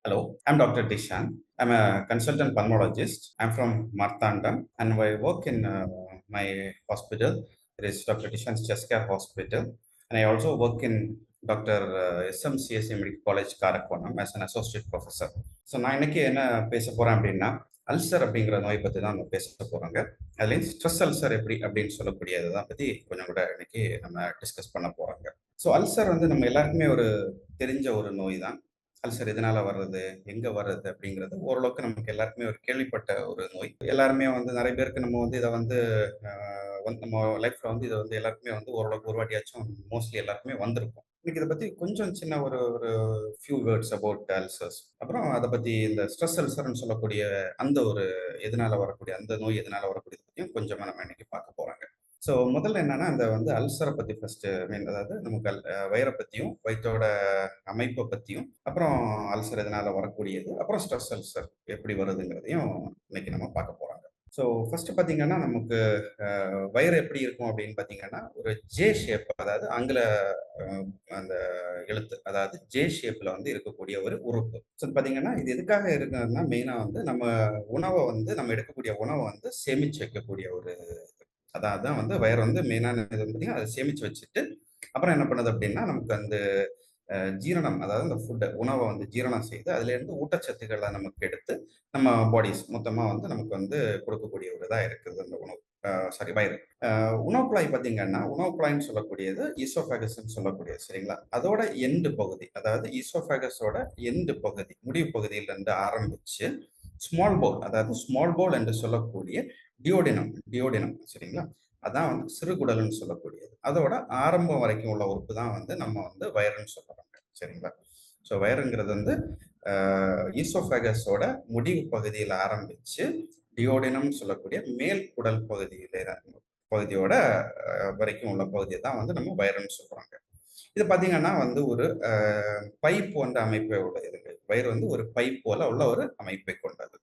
Hello, I'm Dr. Dishan. I'm a consultant pulmonologist. I'm from Marthandam and I work in my hospital. It is Dr. Dishan's Chest Care Hospital. And I also work in Dr. SMCSA Medical College, Karakoram as an associate professor. So நான் இன்னைக்கு என்ன பேச போறேன் அப்படின்னா ulcer அப்படிங்கிற நோய் பற்றி தான் நம்ம பேச போறோங்க. அதுலேயும் ஸ்ட்ரெஸ் அல்சர் எப்படி அப்படின்னு சொல்லக்கூடியதை தான் பற்றி கொஞ்சம் கூட இன்னைக்கு நம்ம டிஸ்கஸ் பண்ண போறோங்க. ஸோ அல்சர் வந்து நம்ம எல்லாருக்குமே ஒரு தெரிஞ்ச ஒரு நோய் தான். அல்சர் எதனால வர்றது, எங்க வர்றது அப்படிங்கிறது ஓரளவுக்கு நமக்கு எல்லாருக்குமே ஒரு கேள்விப்பட்ட ஒரு நோய். எல்லாருமே வந்து நிறைய பேருக்கு நம்ம வந்து இத வந்து நம்ம லைஃப்ல வந்து இத வந்து எல்லாருக்குமே வந்து ஓரளவுக்கு ஒரு வாட்டியாச்சும் மோஸ்ட்லி எல்லாருக்குமே வந்திருக்கும். இன்னைக்கு இத பத்தி கொஞ்சம் சின்ன ஒரு ஒரு ஃபியூ வேர்ட்ஸ் அபௌட் அல்சர்ஸ். அப்புறம் அத பத்தி இந்த ஸ்ட்ரெஸ் அல்சர்ன்னு சொல்லக்கூடிய அந்த ஒரு எதனால வரக்கூடிய அந்த நோய் எதனால வரக்கூடியது பத்தியும் கொஞ்சமா நம்ம இன்னைக்கு பார்க்க போறோங்க. ஸோ முதல்ல என்னன்னா, அந்த வந்து அல்சர பத்தி ஃபர்ஸ்ட்டு மீன் அதாவது நமக்கு வயிற பத்தியும், வயித்தோட அமைப்ப பத்தியும், அப்புறம் அல்சர் எதனால வரக்கூடியது, அப்புறம் ஸ்ட்ரெஸ் அல்சர் எப்படி வருதுங்கிறதையும் இன்னைக்கு நம்ம பார்க்க போறோங்க. ஸோ ஃபர்ஸ்ட்டு பார்த்தீங்கன்னா, நமக்கு வயிறு எப்படி இருக்கும் அப்படின்னு பார்த்தீங்கன்னா, ஒரு ஜே ஷேப் அதாவது ஆங்கில அ அந்த எழுத்து. அதாவது ஜே ஷேப்ல வந்து இருக்கக்கூடிய ஒரு உறுப்பு. ஸோ பார்த்தீங்கன்னா, இது எதுக்காக இருக்குன்னா, மெயினா வந்து நம்ம எடுக்கக்கூடிய உணவ வந்து சேமிச்சு வைக்கக்கூடிய ஒரு அதான் அதான் வந்து வயர் வந்து மெயினான இது வந்து பார்த்தீங்கன்னா, அத சேமிச்சு வச்சுட்டு, அப்புறம் என்ன பண்ணுது அப்படின்னா, நமக்கு அந்த ஜீரணம் அதாவது அந்த உணவ வந்து ஜீரணம் செய்து, அதிலேருந்து ஊட்டச்சத்துக்கள நமக்கு எடுத்து, நம்ம பாடிஸ் மொத்தமா வந்து நமக்கு வந்து கொடுக்கக்கூடிய ஒரு இதா இருக்குது அந்த உணவு. வயிறு. உணவு குழாய் பார்த்தீங்கன்னா, உணவு குழாய்ன்னு சொல்லக்கூடியது ஈசோஃபேகஸ்ன்னு சொல்லக்கூடியது சரிங்களா? அதோட எண்டு பகுதி, அதாவது ஈசோஃபேகஸோட எண்டு பகுதி, முடிவு பகுதியிலிருந்து ஆரம்பிச்சு, ஸ்மால் பவுல் என்று சொல்லக்கூடிய டியோடினம் சரிங்களா? அதான் வந்து சிறுகுடல்ன்னு சொல்லக்கூடியது. அதோட ஆரம்பம் வரைக்கும் உள்ள உறுப்பு தான் வந்து நம்ம வந்து வயறுன்னு சொல்றாங்க. சரிங்களா? ஸோ வயறுங்கிறது வந்து ஈசோஃபேகஸோட முடிவு பகுதியில ஆரம்பிச்சு, டியோடினம்னு சொல்லக்கூடிய மேல் குடல் பகுதியோட வரைக்கும் உள்ள பகுதிய தான் வந்து நம்ம வயறுன்னு சொல்றாங்க. இது பார்த்தீங்கன்னா வந்து ஒரு பைப் போன்ற அமைப்பை உடையதுங்க. வயிறு வந்து ஒரு பைப் போல உள்ள ஒரு அமைப்பை கொண்டது.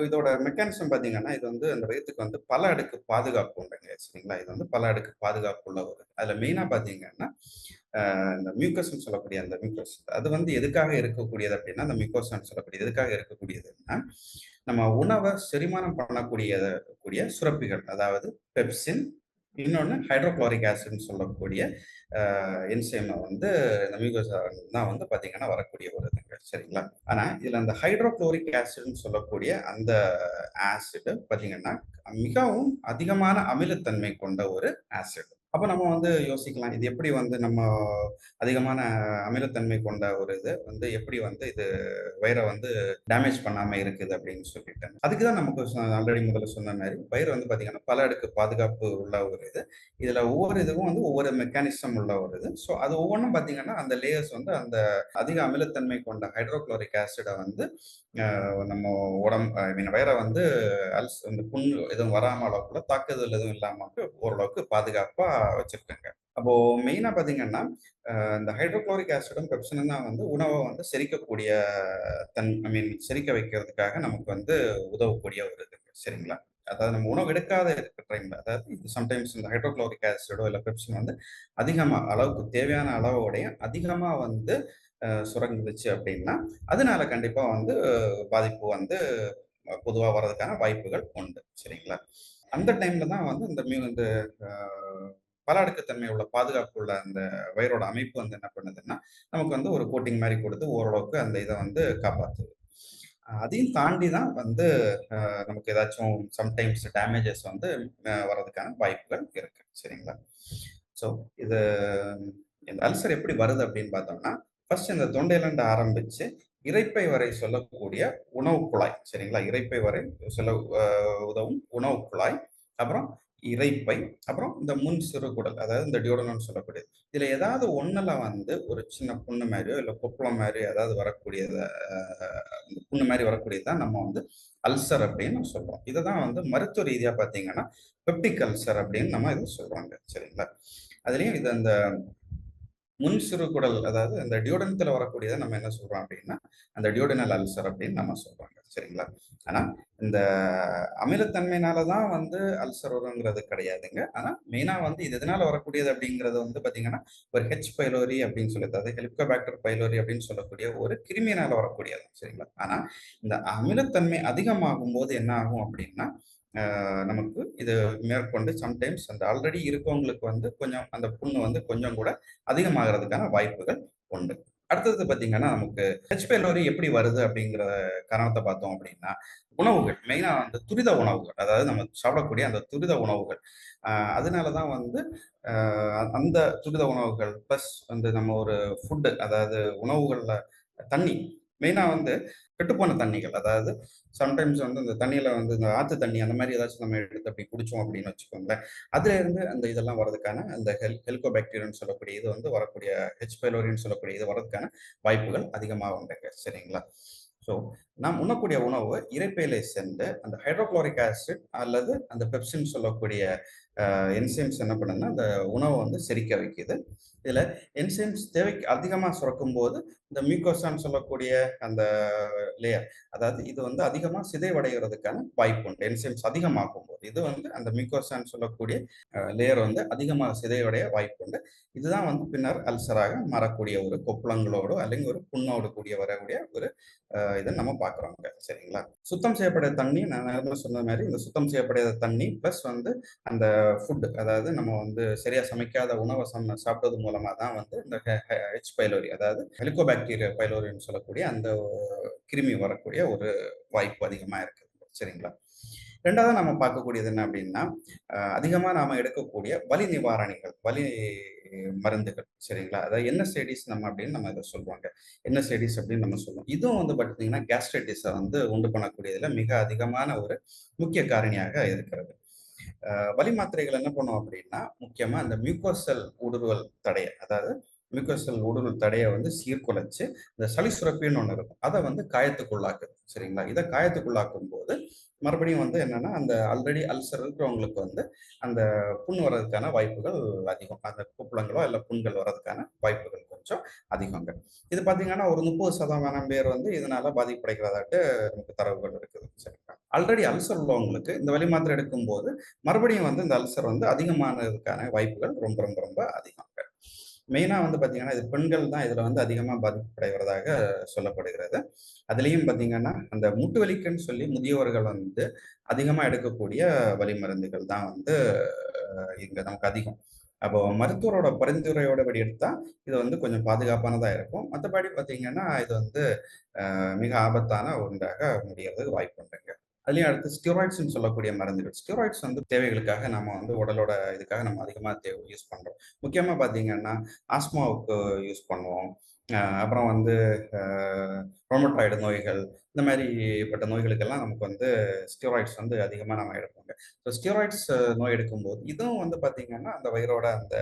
இதோட மெக்கானிசம் பார்த்தீங்கன்னா, இது வந்து அந்த வயித்துக்கு வந்து பல அடுக்கு பாதுகாப்பு உண்டுங்க. சரிங்களா? இது வந்து பல அடுக்கு பாதுகாப்பு உள்ள ஒரு அதில மெயினா பார்த்தீங்கன்னா, இந்த மியூக்கஸ்ன்னு சொல்லக்கூடிய அந்த மியூக்கஸ் அது வந்து எதுக்காக இருக்கக்கூடியது அப்படின்னா, அந்த மியூக்கோசான்னு சொல்லக்கூடியது எதுக்காக இருக்கக்கூடியதுன்னா, நம்ம உணவ செரிமானம் கூடிய சுரப்பிகள். அதாவது பெப்சின், இன்னொன்னு ஹைட்ரோகுளோரிக் ஆசிட்ன்னு சொல்லக்கூடிய என்சைம வந்து இந்த மியூகோசா தான் வந்து பார்த்தீங்கன்னா வரக்கூடிய ஒரு இதுங்க. சரிங்களா? ஆனா, இதுல அந்த ஹைட்ரோகுளோரிக் ஆசிட்ன்னு சொல்லக்கூடிய அந்த ஆசிட் பார்த்தீங்கன்னா, மிகவும் அதிகமான அமிலத்தன்மை கொண்ட ஒரு ஆசிட். அப்ப நம்ம வந்து யோசிக்கலாம். இது எப்படி வந்து நம்ம அதிகமான அமிலத்தன்மை கொண்ட ஒரு இது வந்து எப்படி வந்து இது வயிற வந்து டேமேஜ் பண்ணாம இருக்குது அப்படின்னு சொல்லிட்டு. அதுக்கு தான் நமக்கு ஆல்ரெடி முதல்ல சொன்ன மாரி, வயிறு வந்து பார்த்தீங்கன்னா, பல அடுக்கு பாதுகாப்பு உள்ள ஒரு இது. இதுல ஒவ்வொரு இதுவும் வந்து ஒவ்வொரு மெக்கானிசம் உள்ள ஒரு இது. ஸோ அது ஒவ்வொன்னும் பார்த்தீங்கன்னா, அந்த லேயர்ஸ் வந்து அந்த அதிக அமிலத்தன்மை கொண்ட ஹைட்ரோகுளோரிக் ஆசிட வந்து நம்ம ஐ மீன் வயிற வந்து இந்த புண் எதுவும் வராம அளவுக்குள்ள தாக்குதல் எதுவும் இல்லாம ஓரளவுக்கு பாதுகாப்பா வச்சிருக்குங்க. அப்போ மெயினா பார்த்தீங்கன்னா, இந்த ஹைட்ரோகுளோரிக் ஆசிடும், பெப்சினும் தான் வந்து உணவ வந்து செரிக்கக்கூடிய ஐ மீன் செரிக்க வைக்கிறதுக்காக நமக்கு வந்து உதவக்கூடிய ஒரு இது. சரிங்களா? அதாவது நம்ம உணவு எடுக்காத இருக்கிற டைம்ல, அதாவது சம்டைம்ஸ் இந்த ஹைட்ரோகுளோரிக் ஆசிடோ இல்ல பெப்சின் வந்து அதிகமா அளவுக்கு தேவையான அளவோடயும் அதிகமா வந்து சுரந்துச்சு அப்படின்னா, அதனால கண்டிப்பா வந்து பாதிப்பு வந்து பொதுவா வர்றதுக்கான வாய்ப்புகள் உண்டு. சரிங்களா? அந்த டைம்ல தான் வந்து இந்த அ பல அடுக்குத்தன்மை உள்ள பாதுகாப்பு உள்ள அந்த வயரோட அமைப்பு வந்து என்ன பண்ணுதுன்னா, நமக்கு வந்து ஒரு கோட்டிங் மாரி குடுத்து ஓரளவுக்கு அந்த இத வந்து காப்பாத்துது. அதையும் தாண்டி தான் வந்து நமக்கு ஏதாச்சும் சம்டைம்ஸ் டேமேஜஸ் வந்து வர்றதுக்கான வாய்ப்புகள் இருக்கு. சரிங்களா? ஸோ இது இந்த அல்சர் எப்படி வருது அப்படின்னு பார்த்தோம்னா, ஃபர்ஸ்ட் இந்த தொண்டையிலிருந்து ஆரம்பிச்சு, இரைப்பை வரை சொல்லக்கூடிய உணவு குழாய். சரிங்களா? இரைப்பை வரை செல்ல அ உதவும் உணவு குழாய். அப்புறம் இரைப்பை, அப்புறம் இந்த முன் சிறுகுடல். அதாவது இந்த டியோடனம்னு சொல்லக்கூடியது. இதுல ஏதாவது ஒண்ணுல வந்து ஒரு சின்ன புண்ணு மாரியோ, இல்ல கொப்பளம் மாரி ஏதாவது வரக்கூடியத இந்த புண்ணு மாரி வரக்கூடியது தான் நம்ம வந்து அல்சர் அப்படின்னு சொல்றோம். இத தான் வந்து மருத்துவ ரீதியா பார்த்தீங்கன்னா, பெப்டிக் அல்சர் அப்படின்னு நம்ம இத சொல்றோங்க. சரிங்களா? அதுலயும் இது அந்த முன் சிறுகுடல் அதாவது அந்த டியோடனத்துல வரக்கூடியதை நம்ம என்ன சொல்றோம் அப்படின்னா, அந்த டியோடனல் அல்சர் அப்படின்னு நம்ம சொல்றோங்க. சரிங்களா? ஆனா, இந்த அமிலத்தன்மையினால தான் வந்து அல்சர் வருங்கிறது கிடையாதுங்க. ஆனா, மெயினா வந்து இது எதனால வரக்கூடியது அப்படிங்கிறது வந்து பார்த்தீங்கன்னா, ஒரு ஹெச் பைலோரி அப்படின்னு சொல்லி, அதாவது ஹெலிகோபாக்டர் பைலோரி அப்படின்னு சொல்லக்கூடிய ஒரு கிருமியினால வரக்கூடியது. சரிங்களா? ஆனா, இந்த அமிலத்தன்மை அதிகமாகும்போது என்ன ஆகும் அப்படின்னா, நமக்கு இது மேற்கொண்டு சம்டைம்ஸ் அந்த ஆல்ரெடி இருக்கவங்களுக்கு வந்து கொஞ்சம் அந்த புண்ணு வந்து கொஞ்சம் கூட அதிகமாகறதுக்கான வாய்ப்புகள் உண்டு. அடுத்தது பார்த்தீங்கன்னா, நமக்கு ஹெச் பைலோரி எப்படி வருது அப்படிங்கிற காரணத்த பார்த்தோம் அப்படின்னா, உணவுகள் மெயினா வந்து துரித உணவுகள். அதாவது நம்ம சாப்பிடக்கூடிய அந்த துரித உணவுகள். அ அதனால தான் வந்து அ அந்த துரித உணவுகள் பிளஸ் வந்து நம்ம ஒரு அதாவது உணவுகள்ல தண்ணி மெயினா வந்து கெட்டுப்போன தண்ணிகள். அதாவது சம்டைம்ஸ் வந்து இந்த தண்ணீல வந்து இந்த ஆத்து தண்ணி அந்த மாரி ஏதாச்சும் நம்ம எடுத்து அப்படி குடிச்சோம் அப்படின்னு வச்சுக்கோங்களேன். அதுலேருந்து அந்த இதெல்லாம் வரதுக்கான அந்த ஹெலிகோபாக்டீரியம்னு சொல்லக்கூடிய இது வந்து வரக்கூடிய ஹெச் பைலோரின்னு சொல்லக்கூடிய இது வரதுக்கான வாய்ப்புகள் அதிகமா உண்டுங்க. சரிங்களா? ஸோ நாம் உண்ணக்கூடிய உணவு இரைப்பையில சென்று அந்த ஹைட்ரோகுளோரிக் ஆசிட் அல்லது அந்த பெப்சின் சொல்லக்கூடிய என்சைம்ஸ் என்ன பண்ணுதுன்னா, அந்த உணவ வந்து செரிக்க வைக்குது. இதுல என்சைம்ஸ் தேவைக்கு அதிகமா சுரக்கும்போது, இந்த மியூக்கோசான்னு சொல்லக்கூடிய அந்த லேயர், அதாவது இது வந்து அதிகமா சிதைவடைகிறதுக்கான வாய்ப்பு உண்டு. என்சைம்ஸ் அதிகமாகும்போது. இது வந்து அந்த மியூக்கோசான்னு சொல்லக்கூடிய லேயர் வந்து அதிகமா சிதைவடைய வாய்ப்பு உண்டு. இதுதான் வந்து பின்னர் அல்சராக மாறக்கூடிய ஒரு கொப்பளங்களோடு அல்லது ஒரு புண்ணோடு கூடிய வரக்கூடிய ஒரு இத நம்ம பார்க்குறோங்க. சரிங்களா? சுத்தம் செய்யப்பட்ட தண்ணி நான் ஏற்கனவே சொன்ன மாரி, இந்த சுத்தம் செய்யப்படாத தண்ணி பிளஸ் வந்து அந்த அதாவது நம்ம வந்து சரியா சமைக்காத உணவ சாப்பிட்டது மூலமா தான் வந்து இந்த ஹெச் பைலோரி அதாவது ஹெலிகோபாக்டீரியா பைலோரின்னு சொல்லக்கூடிய அந்த கிருமி வரக்கூடிய ஒரு வாய்ப்பு அதிகமா இருக்கு. சரிங்களா? 2வதா நம்ம பார்க்கக்கூடியது என்ன அப்படின்னா, அதிகமா நாம எடுக்கக்கூடிய வலி நிவாரணிகள், வலி மருந்துகள். சரிங்களா? அதாவது என்எஸ்ஐடிஸ் அப்படின்னு நம்ம இத சொல்லுவாங்க. என்எஸ்ஐடிஸ் அப்படின்னு நம்ம சொல்லுவோம். இதுவும் வந்து பார்த்தீங்கன்னா, கேஸ்ட்ரைட்டிஸ வந்து உண்டு பண்ணக்கூடியதுல மிக அதிகமான ஒரு முக்கிய காரணியாக இருக்கிறது. வலி மாத்திரைகள் என்ன பண்ணும் அப்படின்னா, முக்கியமா அந்த மியூக்கோசல் ஊடுருவல் தடைய, அதாவது மியூக்கோசல் ஊடுருவல் தடைய வந்து சீர்குலைச்சு, இந்த சளி சுரப்பின்னு ஒண்ணு இருக்கும். அத வந்து காயத்துக்குள்ளாக்குது. சரிங்களா? இத காயத்துக்குள்ளாக்கும்போது, மறுபடியும் வந்து என்னன்னா, அந்த ஆல்ரெடி அல்சர் இருக்கிறவங்களுக்கு வந்து, அந்த புண் வர்றதுக்கான வாய்ப்புகள் அதிகம். அந்த கொப்பளங்களோ, இல்ல புண்கள் வர்றதுக்கான வாய்ப்புகள் கொஞ்சம் அதிகங்க. இது பார்த்தீங்கன்னா, ஒரு 30% பேர் வந்து இதனால பாதிப்படைகிறதாட்டு நமக்கு தரவுகள் இருக்குது. சரிங்களா? ஆல்ரெடி அல்சர் உள்ளவங்களுக்கு இந்த வலி மாத்திரை எடுக்கும்போது, மறுபடியும் வந்து இந்த அல்சர் வந்து அதிகமானதுக்கான வாய்ப்புகள் ரொம்ப ரொம்ப ரொம்ப அதிகங்க. மெயினா வந்து பார்த்தீங்கன்னா, இது பெண்கள் தான் இதுல வந்து அதிகமா பாதிப்படைவதாக சொல்லப்படுகிறது. அதிலேயும் பார்த்தீங்கன்னா, அந்த மூட்டு வலிக்குன்னு சொல்லி முதியவர்கள் வந்து அதிகமா எடுக்கக்கூடிய வலி மருந்துகள் தான் வந்து இங்க நமக்கு அதிகம். அப்போ மருத்துவரோட பரிந்துரையோடபடி எடுத்தா, இது வந்து கொஞ்சம் பாதுகாப்பானதா இருக்கும். மத்தபடி பார்த்தீங்கன்னா, இது வந்து மிக ஆபத்தான ஒன்றாக முடியறதுக்கு வாய்ப்பு உண்டுங்க. அதுலயும் அடுத்து ஸ்டெராய்ட்ஸ்ன்னு சொல்லக்கூடிய மருந்துகள். ஸ்டெராய்ட்ஸ் வந்து தேவைகளுக்காக நம்ம வந்து உடலோட இதுக்காக நம்ம அதிகமா யூஸ் பண்றோம். முக்கியமா பார்த்தீங்கன்னா, ஆஸ்துமாவுக்கு யூஸ் பண்ணுவோம். அப்புறம் வந்து அ ரோமட்டாய்டு நோய்கள், இந்த மாரிப்பட்ட நோய்களுக்கெல்லாம் நமக்கு வந்து ஸ்டெராய்ட்ஸ் வந்து அதிகமா நம்ம எடுப்போங்க. ஸோ ஸ்டெராய்ட்ஸ் நோய் எடுக்கும்போது, இதுவும் வந்து பார்த்தீங்கன்னா, அந்த வயிறோட அந்த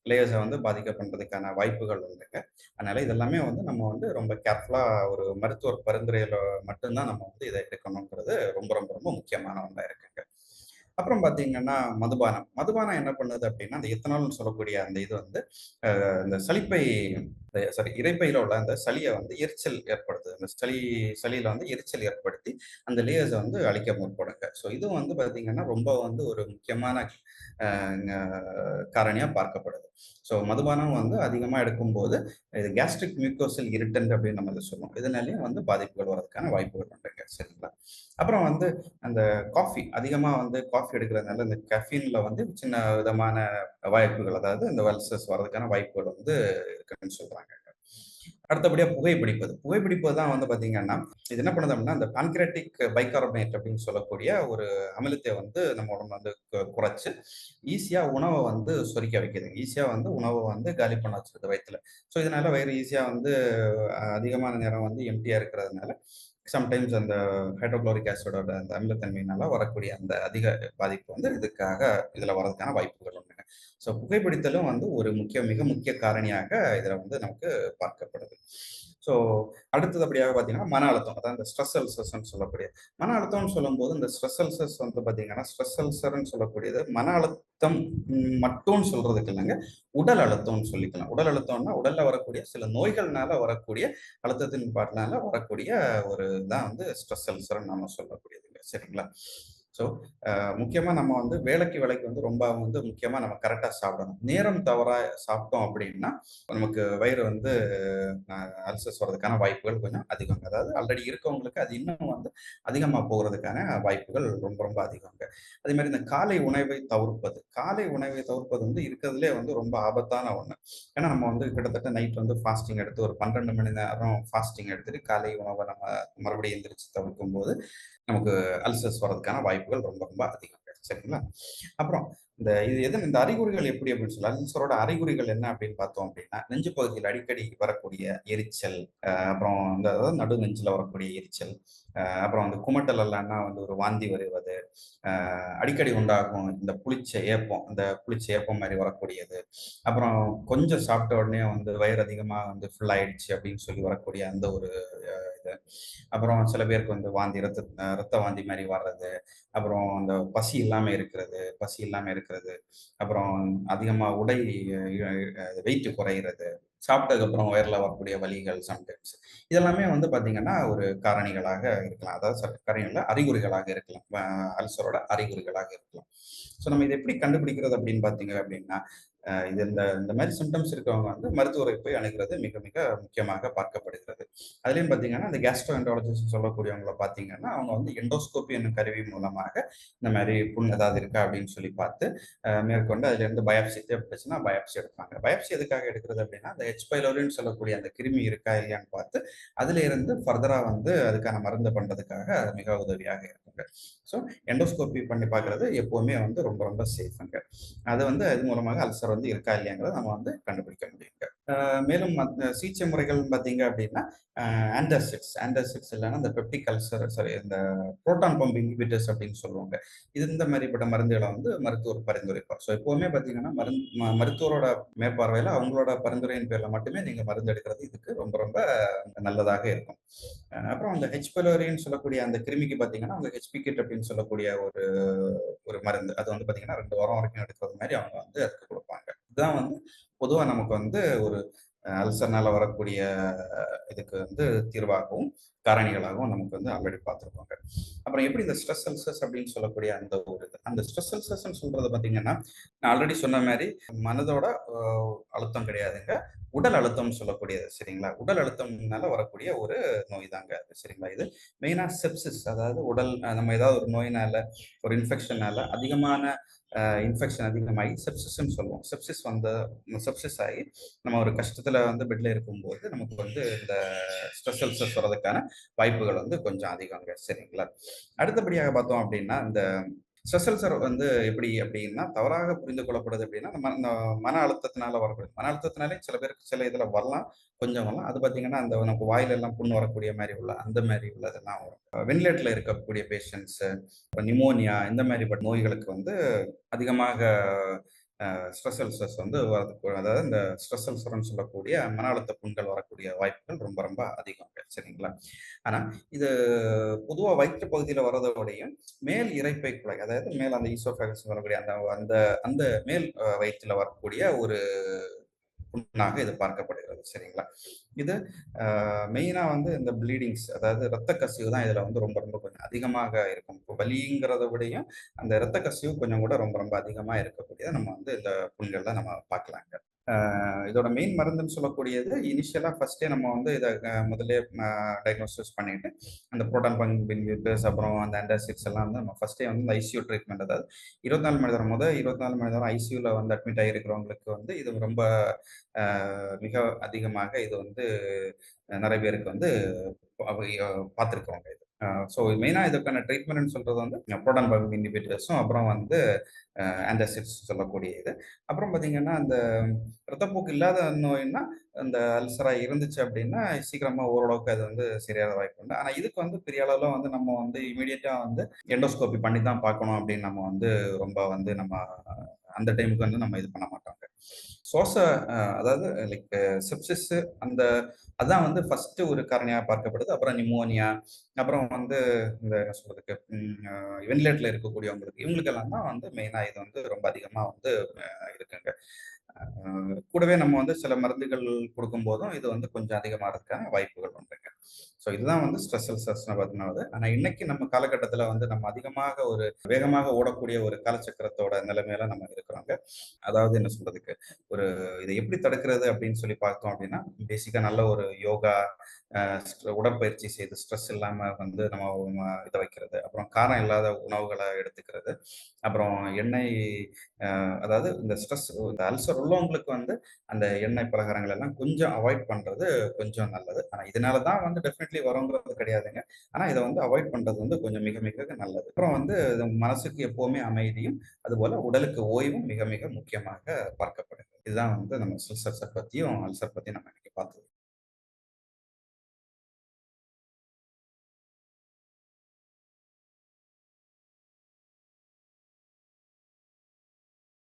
லேயர்ஸ வந்து பாதிக்க பண்றதுக்கான வாய்ப்புகள் உண்டுங்க. அதனால இது எல்லாமே வந்து நம்ம வந்து ரொம்ப கேர்ஃபுல்லா ஒரு மருத்துவர் பரிந்துரையில மட்டும் தான் நம்ம வந்து இத எடுக்கணுங்கிறது ரொம்ப ரொம்ப ரொம்ப முக்கியமான ஒண்ணா இருக்குங்க. அப்புறம் பார்த்தீங்கன்னா, மதுபானம். மதுபானம் என்ன பண்ணுது அப்டின்னா, அந்த எத்தனால்னு சொல்லக்கூடிய அந்த இது வந்து இந்த சலிப்பை சாரி இரைப்பையில உள்ள அந்த சளிய வந்து எரிச்சல் ஏற்படுத்துது. அந்த சளியில வந்து எரிச்சல் ஏற்படுத்தி, அந்த லேயர்ஸ வந்து அழிக்க முற்படுங்க. ஸோ இதுவும் வந்து பார்த்தீங்கன்னா, ரொம்ப வந்து ஒரு முக்கியமான அ ந காரணியா பார்க்கப்படுது. ஸோ மதுபானம் வந்து அதிகமா எடுக்கும்போது, இது கேஸ்ட்ரிக் மியூக்கோசல் இரிட்டன்ட் அப்படின்னு நம்ம இத சொல்லுவோம். இதனாலயும் வந்து பாதிப்புகள் வரதுக்கான வாய்ப்புகள் உண்டுங்க. சரிங்களா? அப்புறம் வந்து அந்த அதிகமா வந்து காஃபி எடுக்கிறதுனால இந்த கெஃபீன்ல வந்து சின்ன விதமான வாய்ப்புகள், அதாவது இந்த அல்சர்ஸ் வரதுக்கான வாய்ப்புகள் வந்து இருக்குன்னு சொல்றாங்க. அடுத்தபடியா புகைப்பிடிப்பது. புகைப்பிடிப்பது தான் வந்து பார்த்தீங்கன்னா, இது என்ன பண்ணுது அப்படின்னா, அந்த பான்கிரியாட்டிக் பைகார்பனேட் அப்படின்னு சொல்லக்கூடிய ஒரு அமிலத்த வந்து நம்ம உடம்புல வந்து குறைச்சு, ஈஸியா உணவ வந்து சொரிக்க வைக்குதுங்க. ஈஸியா வந்து உணவ வந்து காலி பண்ண வச்சுருது வயித்துல. ஸோ, இதனால வயிறு ஈஸியா வந்து அதிகமான நேரம் வந்து எம்ப்டியா இருக்கிறதுனால, சம்டைம்ஸ் அந்த ஹைட்ரோகுளோரிக் ஆசிடோட அந்த அமிலத்தன்மையினால வரக்கூடிய அந்த அதிக பாதிப்பு வந்து இதுல வரதுக்கான வாய்ப்புகள் உண்டுங்க. ஸோ புகைப்பிடித்தலும் வந்து ஒரு மிக முக்கிய காரணியாக இதில் வந்து நமக்கு பார்க்கப்படுது. ஸோ அடுத்தபடியாக பார்த்தீங்கன்னா, மன அழுத்தம். அதான் இந்த ஸ்ட்ரெஸ் அல்சர்ஸ்ன்னு சொல்லக்கூடிய மன அழுத்தம்னு சொல்லும்போது, இந்த ஸ்ட்ரெஸ் அல்சர்ஸ் வந்து பார்த்தீங்கன்னா, ஸ்ட்ரெஸ் அல்சர்ன்னு சொல்லக்கூடியது மன அழுத்தம் மட்டும்னு சொல்றதுக்கு இல்லங்க. உடல் அழுத்தம்னு சொல்லிக்கலாம். உடல் அழுத்தம்னா, உடல்ல வரக்கூடிய சில நோய்கள்னால வரக்கூடிய அழுத்தத்தின் பாட்டுனால வரக்கூடிய ஒரு தான் வந்து ஸ்ட்ரெஸ் அல்சர்ன்னு நாம சொல்லக்கூடியதுங்க. சரிங்களா? ஸோ, முக்கியமா நம்ம வந்து வேளைக்கு வந்து ரொம்ப வந்து முக்கியமா நம்ம கரெக்ட்டா சாப்பிடணும். நேரம் தவறா சாப்பிட்டோம் அப்படின்னா, நமக்கு வயிறு வந்து அல்சர்ஸ் வர்றதுக்கான வாய்ப்புகள் கொஞ்சம் அதிகங்க. அதாவது ஆல்ரெடி இருக்கவங்களுக்கு அது இன்னும் வந்து அதிகமா போகுறதுக்கான வாய்ப்புகள் ரொம்ப அதிகங்க. அதே மாரி இந்த காலை உணவை தவிர்ப்பது. காலை உணவை தவிர்ப்பது வந்து இருக்கிறதுலே வந்து ரொம்ப ஆபத்தான ஒண்ணு. ஏன்னா நம்ம வந்து கிட்டத்தட்ட நைட் வந்து ஃபாஸ்டிங் எடுத்து ஒரு 12 மணி நேரம் ஃபாஸ்டிங் எடுத்துட்டு காலை உணவ நம்ம மறுபடியும் எந்திரிச்சு தவிர்க்கும்போது, நமக்கு அல்சர்ஸ் வர்றதுக்கான வாய்ப்புகள் ரொம்ப அதிகங்க. சரிங்களா? அப்புறம் இந்த அறிகுறிகள் எப்படி அப்படின்னு சொல்லலாம். அல்சரோட அறிகுறிகள் என்ன அப்படின்னு பார்த்தோம் அப்படின்னா, நெஞ்சு பகுதியில அடிக்கடி வரக்கூடிய எரிச்சல், அப்புறம் அதாவது நடு நெஞ்சில வரக்கூடிய எரிச்சல், அப்புறம் வந்து குமட்டல் இல்லன்னா வந்து ஒரு வாந்தி வருவது, அடிக்கடி உண்டாகும் இந்த புளிச்ச ஏப்பம் மாரி வரக்கூடியது. அப்புறம் கொஞ்சம் சாப்பிட்ட உடனே வந்து வயிறு அதிகமா வந்து ஃபுல் ஆயிடுச்சு அப்படின்னு சொல்லி வரக்கூடிய அந்த ஒரு இது. அப்புறம் சில பேருக்கு வந்து ரத்த வாந்தி மாரி வர்றது. அப்புறம் அந்த பசி இல்லாம இருக்கிறது. அப்புறம் அதிகமா உடை வெயிட் குறையிறது. சாப்பிட்டதுக்கப்புறம் வயிறுல வரக்கூடிய வலிகள் சம்டைம்ஸ். இதெல்லாமே வந்து பார்த்தீங்கன்னா, ஒரு காரணிகளாக இருக்கலாம். அதாவது காரணிகள் இல்ல, அறிகுறிகளாக இருக்கலாம். அல்சரோட அறிகுறிகளாக இருக்கலாம். ஸோ நம்ம இத எப்படி கண்டுபிடிக்கிறது அப்படின்னு பார்த்தீங்க அப்படின்னா, இது இந்த இந்த மாரி சிம்ப்டம்ஸ் இருக்கவங்க வந்து மருத்துவரை போய் அணுகுறது மிக முக்கியமாக பார்க்கப்படுகிறது. அதிலயும் பார்த்தீங்கன்னா, இந்த கேஸ்ட்ரோஎன்டராலஜிஸ்ட் சொல்லக்கூடியவங்கள பார்த்தீங்கன்னா, அவங்க வந்து எண்டோஸ்கோபி என்னும் கருவி மூலமாக இந்த மாரி புண் ஏதாவது இருக்கா அப்படின்னு சொல்லி பார்த்து, மேற்கொண்டு அதிலிருந்து பயாப்சி தேவைப்பட்டுச்சுன்னா பயாப்சி எடுப்பாங்க. பயாப்சி எதுக்காக எடுக்கிறது அப்படின்னா, அந்த எச் பைலோரின்னு சொல்லக்கூடிய அந்த கிருமி இருக்கா இல்லையான்னு பார்த்து, அதிலிருந்து ஃபர்தரா வந்து அதுக்கான மருந்த பண்றதுக்காக மிக உதவியாக இருக்குங்க. ஸோ எண்டோஸ்கோபி பண்ணி பார்க்கிறது எப்பவுமே வந்து ரொம்ப சேஃப்ங்க. அது வந்து இது மூலமாக அல்சர் வந்து இருக்கா இல்லையாங்கிறத நம்ம வந்து கண்டுபிடிக்க முடியுங்க. மேலும் சிகிச்சை முறைகள்னு பார்த்தீங்க அப்படின்னா, ஆன்டாசிட்ஸ் இல்லன்னா இந்த பெப்டிக் அல்சர் சாரி இந்த புரோட்டான் பம்ப் இன்ஹிபிட்டர்ஸ் அப்படின்னு சொல்லுவாங்க. இந்த மாரிப்பட்ட மருந்துகள வந்து மருத்துவர் பரிந்துரைப்பார். ஸோ எப்பவுமே பார்த்தீங்கன்னா, மருத்துவரோட மேற்பார்வையில அவங்களோட பரிந்துரையின் பேர்ல மட்டுமே நீங்க மருந்து எடுக்கிறது இதுக்கு ரொம்ப நல்லதாக இருக்கும். அப்புறம் அந்த ஹெச் பைலோரின்னு சொல்லக்கூடிய அந்த கிருமிக்கு பார்த்தீங்கன்னா, அவங்க ஹெச்பி கிட் அப்படின்னு சொல்லக்கூடிய ஒரு ஒரு மருந்து. அது வந்து பார்த்தீங்கன்னா 2 வாரம் வரைக்கும் எடுக்கிறது மாரி அவங்க வந்து அதுக்கு குடுப்பாங்க. இதுதான் வந்து பொதுவா நமக்கு வந்து ஒரு அல்சர்னால வரக்கூடிய இதுக்கு வந்து தீர்வாகவும், காரணிகளாகவும் நமக்கு வந்து ஆல்ரெடி பார்த்துருக்கோங்க. அப்புறம் எப்படி இந்த ஸ்ட்ரெஸ் அல்சர்ஸ் அப்படின்னு சொல்லக்கூடிய அந்த ஸ்ட்ரெஸ் அல்சர்ஸ்ன்னு சொல்றது பார்த்தீங்கன்னா, நான் ஆல்ரெடி சொன்ன மாரி மனதோட அ அழுத்தம் கிடையாதுங்க. உடல் அழுத்தம்னு சொல்லக்கூடியது சரிங்களா? உடல் அழுத்தம்னால வரக்கூடிய ஒரு நோய் தாங்க அது சரிங்களா? இது மெயினா செப்சிஸ் அதாவது நம்ம ஏதாவது ஒரு நோயினால, ஒரு இன்ஃபெக்ஷனால அதிகமான இன்ஃபெக்ஷன் அதிகமாகி செப்சிஸ்ன்னு சொல்லுவோம். செப்சிஸ் ஆகி நம்ம ஒரு கஷ்டத்துல வந்து பெட்ல இருக்கும்போது, நமக்கு வந்து இந்த ஸ்ட்ரெஸ் அல்சர்ஸ் வர்றதுக்கான வாய்ப்புகள் வந்து கொஞ்சம் அதிகங்க. சரிங்களா? அடுத்தபடியாக பார்த்தோம் அப்படின்னா, இந்த ஸ்ட்ரெஸ் அல்சர் வந்து எப்படி அப்படின்னா, தவறாக புரிந்து கொள்ளப்படுது அப்படின்னா, இந்த மன அழுத்தத்தினால வரக்கூடிய மன அழுத்தத்தினாலே சில பேருக்கு சில இதுல வரலாம், கொஞ்சம் வரலாம். அது பார்த்தீங்கன்னா, அந்த நமக்கு வாயில எல்லாம் புண் வரக்கூடிய மாரி அந்த மாரி உள்ளதெல்லாம் வரும். வென்டிலேட்டர்ல இருக்கக்கூடிய பேஷண்ட்ஸ், நிமோனியா இந்த மாரிப்பட்ட நோய்களுக்கு வந்து அதிகமாக ஸ்ட்ரெஸ் அல்சர்ஸ் வந்து அதாவது இந்த ஸ்ட்ரெஸ் அல்சர்ன்னு சொல்லக்கூடிய மன அழுத்த புண்கள் வரக்கூடிய வாய்ப்புகள் ரொம்ப அதிகங்க. சரிங்களா? ஆனா, இது பொதுவா வயிற்று பகுதியில வர்றதோடையும், மேல் இரைப்பை குழாய் அதாவது மேல் அந்த ஈசோஃபேகஸ் வரக்கூடிய அந்த அந்த அந்த மேல் வயிற்றில வரக்கூடிய ஒரு புண்ணாக இது பார்க்கப்படுகிறது. சரிங்களா? இது மெயினா வந்து இந்த ப்ளீடிங்ஸ் அதாவது இரத்த கசிவு தான் இதுல வந்து ரொம்ப கொஞ்சம் அதிகமாக இருக்கும். இப்போ வலிங்கிறத விடையும், அந்த இரத்த கசிவு கொஞ்சம் கூட ரொம்ப அதிகமா இருக்கக்கூடியத நம்ம வந்து இந்த புண்கள்ல நம்ம பார்க்கலாங்க. இதோட மெயின் மருந்துன்னு சொல்லக்கூடியது இனிஷியலா ஃபர்ஸ்ட்டே நம்ம வந்து இத முதல்லயே டயக்னோசிஸ் பண்ணிட்டு, அந்த புரோட்டான் பம்ப் இன்ஹிபிட்டர்ஸ் அப்புறம் அந்த ஆன்டாசிட்ஸ் எல்லாம் வந்து நம்ம ஃபர்ஸ்ட்டே வந்து இந்த ஐசியூ ட்ரீட்மெண்ட் அதாவது 24 மணி நேரம் 24 மணி நேரம் ஐசியூல வந்து அட்மிட் ஆகியிருக்கிறவங்களுக்கு வந்து இது ரொம்ப மிக அதிகமாக இது வந்து நெறைய பேருக்கு வந்து பார்த்துருக்கோங்க இது. ஸோ மெயினா இதுக்கான ட்ரீட்மெண்ட்ன்னு சொல்றது வந்து புரோட்டான் பம்ப் இன்ஹிபிட்டர்ஸும் அப்புறம் வந்து ஆன்டாசிட்ஸ் சொல்லக்கூடிய இது. அப்புறம் பார்த்தீங்கன்னா, அந்த ரத்தப்போக்கு இல்லாத நோய்ன்னா, அந்த அல்சரா இருந்துச்சு அப்டின்னா, சீக்கிரமா ஓரளவுக்கு அது வந்து சரியாக வாய்ப்பு உண்டு. ஆனா இதுக்கு வந்து பெரிய அளவுல வந்து நம்ம வந்து இம்மீடியட்டா வந்து எண்டோஸ்கோபி பண்ணி தான் பார்க்கணும் அப்டின்னு நம்ம வந்து ரொம்ப வந்து நம்ம அந்த டைமுக்கு வந்து நம்ம இது பண்ண மாட்டோங்க. சுவாச அதாவது லைக் செப்சிஸ் அந்த அதான் வந்து ஃபர்ஸ்ட்டு ஒரு காரணியா பார்க்கப்படுது. அப்புறம் நிமோனியா, அப்புறம் வந்து இந்த என்ன சொல்றதுக்கு வென்டிலேட்டர்ல இருக்கக்கூடியவங்களுக்கு, இவங்களுக்கெல்லாம் தான் வந்து மெயினா இது வந்து ரொம்ப அதிகமா வந்து இருக்குங்க. அ கூடவே நம்ம வந்து சில மருந்துகள் குடுக்கும்போதும், இது வந்து கொஞ்சம் அதிகமாறதுக்கான வாய்ப்புகள் உண்டுங்க. ஸோ இதுதான் வந்து ஸ்ட்ரெஸ் அல்சர்ஸ்ன்னு பார்த்தீங்கன்னா ஆனா இன்னைக்கு நம்ம காலகட்டத்தில வந்து நம்ம அதிகமாக ஒரு வேகமாக ஓடக்கூடிய ஒரு காலச்சக்கரத்தோட நிலைமையில நம்ம இருக்கிறோங்க. அதாவது என்ன சொல்றதுக்கு, ஒரு இத எப்படி தடுக்கிறது அப்படின்னு சொல்லி பார்த்தோம் அப்படின்னா, பேசிக்கா நல்ல ஒரு யோகா, உடற்பயிற்சி செய்து ஸ்ட்ரெஸ் இல்லாம வந்து நம்ம இத வைக்கிறது. அப்புறம் காரம் இல்லாத உணவுகள எடுத்துக்கிறது. அப்புறம் எண்ணெய் அதாவது இந்த ஸ்ட்ரெஸ் இந்த அல்சர் உள்ளவங்களுக்கு வந்து அந்த எண்ணெய் பலகாரங்கள் எல்லாம் கொஞ்சம் அவாய்ட் பண்றது கொஞ்சம் நல்லது. ஆனா இதனால தான் வந்து டெஃபினெட்லி வருங்கிறது கிடையாதுங்க. ஆனா இத வந்து அவாய்ட் பண்றது வந்து கொஞ்சம் மிக மிக நல்லது. அப்புறம் வந்து இது மனசுக்கு எப்பவுமே அமைதியும், அதுபோல உடலுக்கு ஓய்வும் மிக மிக முக்கியமாக பார்க்கப்படுது. இதுதான் வந்து நம்ம அல்சர் பத்தியும் நம்ம